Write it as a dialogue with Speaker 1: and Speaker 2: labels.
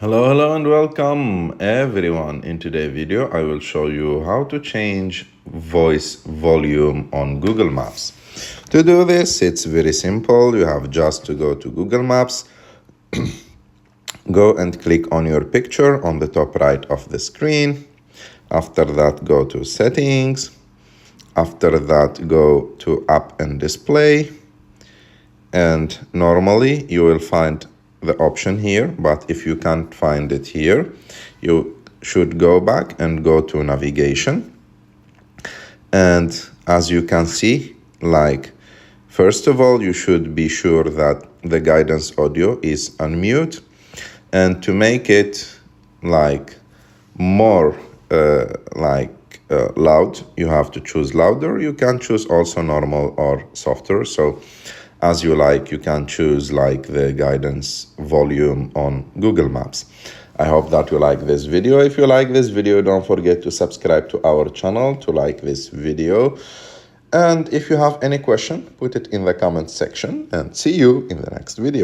Speaker 1: Hello and welcome everyone. In today's video I will show you how to change voice volume on Google Maps. To do this, it's very simple. You have just to go to Google Maps, go and click on your picture on the top right of the screen. After that, go to settings. After that, go to app and display. And normally you will find the option here, but if you can't find it here, you should go back and go to navigation. And as you can see, first of all, you should be sure that the guidance audio is on mute. And to make it more loud, you have to choose louder. You can choose also normal or softer. So as you like, you can choose the guidance volume on Google Maps. I hope that you like this video. If you like this video, don't forget to subscribe to our channel, to like this video. And if you have any question, put it in the comment section, and see you in the next video.